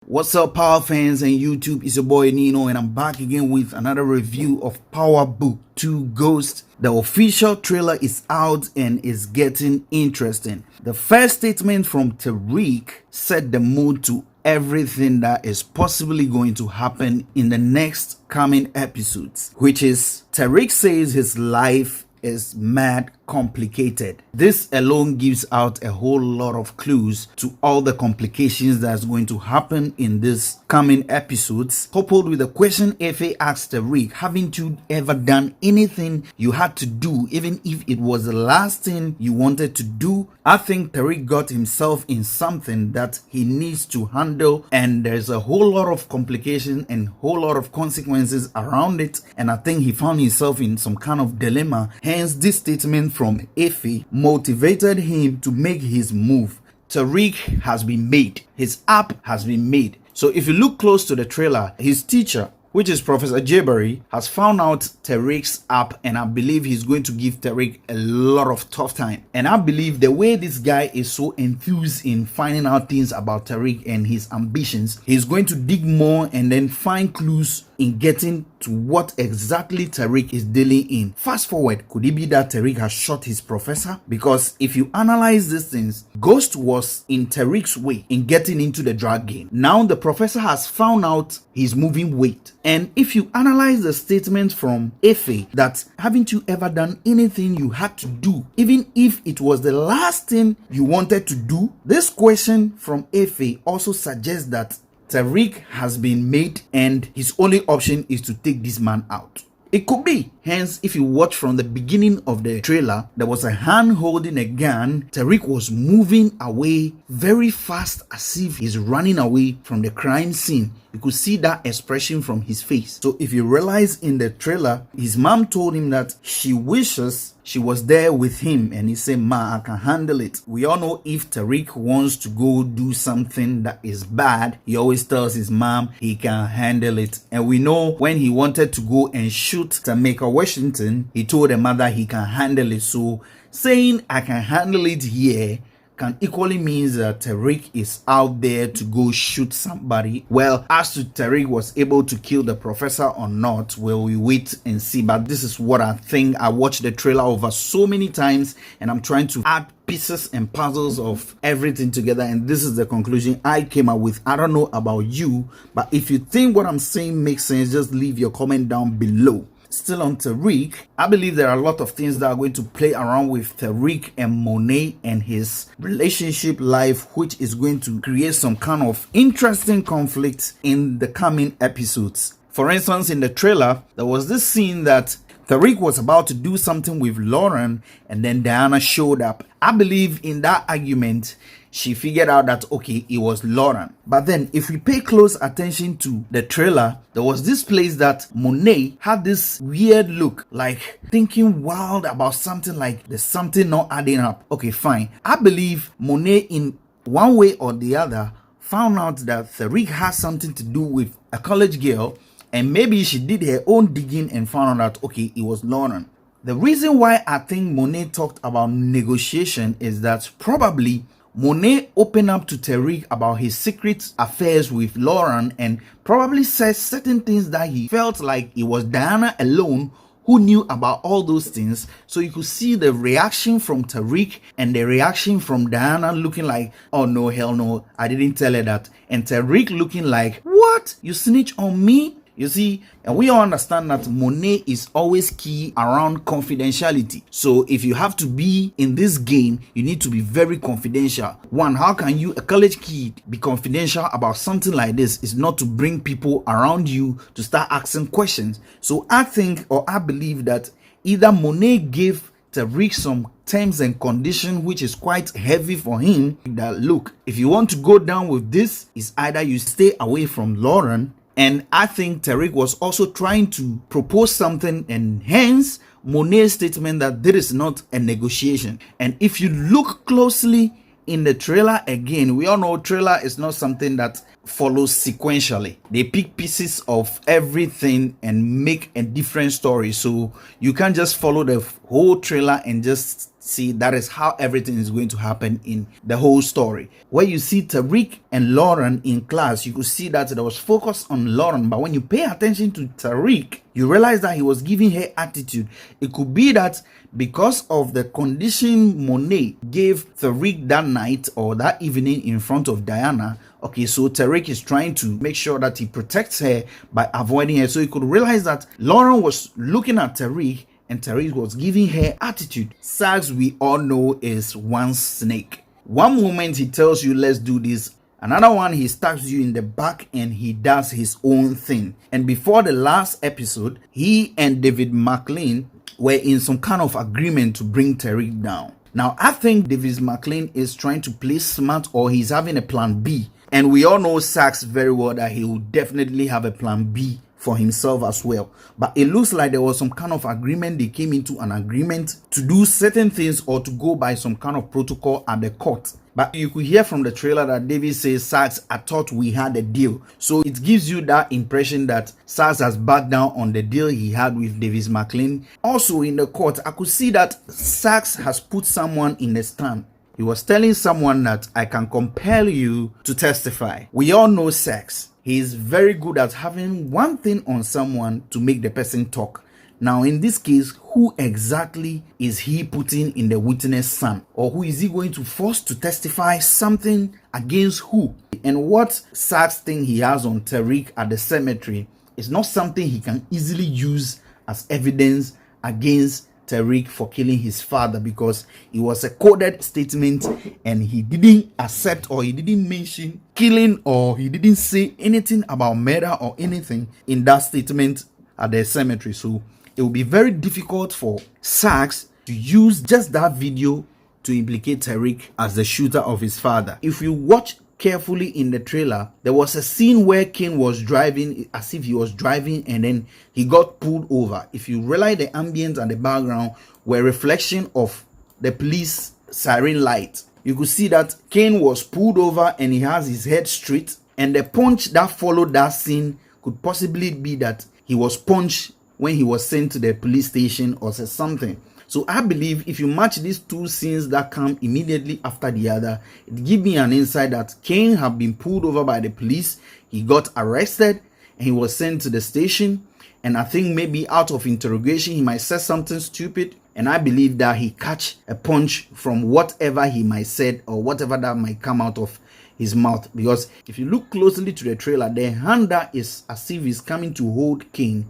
What's up, Power fans and YouTube? It's your boy Nino, and I'm back again with another review of Power Book 2 Ghost. The official trailer is out and is getting interesting. The first statement from Tariq set the mood to everything that is possibly going to happen in the next coming episodes, which is Tariq says his life is mad complicated. This alone gives out a whole lot of clues to all the complications that's going to happen in this coming episodes, coupled with the question Efe asked Tariq, haven't you ever done anything you had to do, even if it was the last thing you wanted to do? I think Tariq got himself in something that he needs to handle, and there's a whole lot of complications and whole lot of consequences around it, and I think he found himself in some kind of dilemma. Hence, this statement from Efe motivated him to make his move. Tariq has been made. His app has been made. So if you look close to the trailer, his teacher, which is Proffessor Jabari, has found out Tariq's app, and I believe he's going to give Tariq a lot of tough time. And I believe the way this guy is so enthused in finding out things about Tariq and his ambitions, he's going to dig more and then find clues in getting to what exactly Tariq is dealing in. Fast forward, could it be that Tariq has shot his professor? Because if you analyze these things, Ghost was in Tariq's way in getting into the drug game. Now the professor has found out he's moving weight. And if you analyze the statement from Efe that haven't you ever done anything you had to do, even if it was the last thing you wanted to do, this question from Efe also suggests that Tariq has been made and his only option is to take this man out. It could be. Hence, if you watch from the beginning of the trailer, there was a hand holding a gun. Tariq was moving away very fast as if he's running away from the crime scene. You could see that expression from his face. So if you realize in the trailer, his mom told him that she wishes she was there with him, and he said, "Ma, I can handle it." We all know if Tariq wants to go do something that is bad, he always tells his mom he can handle it. And we know when he wanted to go and shoot Tameka Washington, he told the mother he can handle it. So saying I can handle it here can equally means that Tariq is out there to go shoot somebody. Well, as to Tariq was able to kill the professor or not, well, we wait and see. But this is what I think. I watched the trailer over so many times and I'm trying to add pieces and puzzles of everything together, and this is the conclusion I came up with. I don't know about you, but if you think what I'm saying makes sense, just leave your comment down below. Still on Tariq, I believe there are a lot of things that are going to play around with Tariq and Monet and his relationship life, which is going to create some kind of interesting conflict in the coming episodes. For instance, in the trailer, there was this scene that Tariq was about to do something with Lauren and then Diana showed up. I believe in that argument, she figured out that, okay, it was Lauren. But then if we pay close attention to the trailer, there was this place that Monet had this weird look, like thinking wild about something, like there's something not adding up. Okay, fine. I believe Monet in one way or the other found out that Tariq has something to do with a college girl, and maybe she did her own digging and found out that, okay, it was Lauren. The reason why I think Monet talked about negotiation is that probably Monet opened up to Tariq about his secret affairs with Lauren and probably said certain things that he felt like it was Diana alone who knew about all those things. So you could see the reaction from Tariq and the reaction from Diana looking like, oh no, hell no, I didn't tell her that. And Tariq looking like, what? You snitch on me? You see, and we all understand that Monet is always key around confidentiality. So if you have to be in this game, you need to be very confidential. One, how can you, a college kid, be confidential about something like this? Is not to bring people around you to start asking questions. So I think, or I believe that either Monet gave Tariq some terms and conditions which is quite heavy for him, that look, if you want to go down with this, is either you stay away from Lauren. And I think Tariq was also trying to propose something, and hence Monet's statement that there is not a negotiation. And if you look closely in the trailer, again, we all know trailer is not something that follows sequentially. They pick pieces of everything and make a different story. So you can't just follow the whole trailer and just See, that is how everything is going to happen in the whole story. Where you see Tariq and Lauren in class, you could see that there was focus on Lauren, but when you pay attention to Tariq, you realize that he was giving her attitude. It could be that because of the condition Monet gave Tariq that night or that evening in front of Diana, okay, so Tariq is trying to make sure that he protects her by avoiding her. So you could realize that Lauren was looking at Tariq and Tariq was giving her attitude. STARZ, we all know, is one snake. One moment he tells you, let's do this. Another one, he stabs you in the back and he does his own thing. And before the last episode, he and David McLean were in some kind of agreement to bring Tariq down. Now, I think David McLean is trying to play smart, or he's having a plan B. And we all know STARZ very well that he will definitely have a plan B for himself as well. But it looks like there was some kind of agreement. They came into an agreement to do certain things or to go by some kind of protocol at the court. But you could hear from the trailer that David says, STARZ, I thought we had a deal. So it gives you that impression that STARZ has backed down on the deal he had with David McLean. Also in the court, I could see that STARZ has put someone in the stand. He was telling someone that I can compel you to testify. We all know STARZ. He is very good at having one thing on someone to make the person talk. Now, in this case, who exactly is he putting in the witness stand? Or who is he going to force to testify something against who? And what STARZ thing he has on Tariq at the cemetery is not something he can easily use as evidence against Tariq for killing his father, because it was a coded statement and he didn't accept or he didn't mention killing or he didn't say anything about murder or anything in that statement at the cemetery. So it will be very difficult for STARZ to use just that video to implicate Tariq as the shooter of his father. If you watch carefully in the trailer, there was a scene where Kane was driving as if he was driving and then he got pulled over. If you realize, the ambience and the background were reflection of the police siren light. You could see that Kane was pulled over and he has his head straight, and the punch that followed that scene could possibly be that he was punched when he was sent to the police station or something. So I believe if you match these two scenes that come immediately after the other, it gives me an insight that Kane had been pulled over by the police. He got arrested and he was sent to the station. And I think maybe out of interrogation, he might say something stupid. And I believe that he catch a punch from whatever he might said or whatever that might come out of his mouth. Because if you look closely to the trailer, the hand that is as if he's coming to hold Kane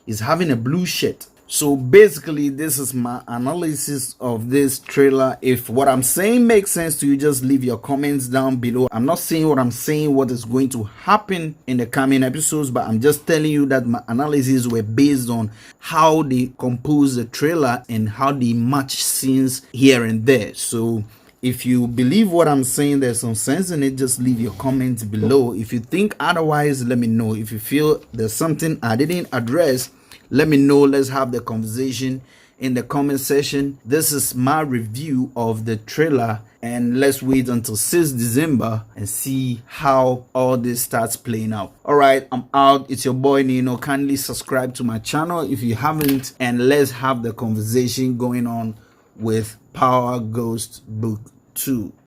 is having a blue shirt. So basically, this is my analysis of this trailer. If what I'm saying makes sense to you, just leave your comments down below. I'm not saying what I'm saying, what is going to happen in the coming episodes, but I'm just telling you that my analysis were based on how they compose the trailer and how they match scenes here and there. So if you believe what I'm saying, there's some sense in it, just leave your comments below. If you think otherwise, let me know. If you feel there's something I didn't address, let me know. Let's have the conversation in the comment section. This is my review of the trailer, and let's wait until 6th December and see how all this starts playing out. All right, I'm out. It's your boy Nino. Kindly subscribe to my channel if you haven't, and let's have the conversation going on with Power Ghost Book 2.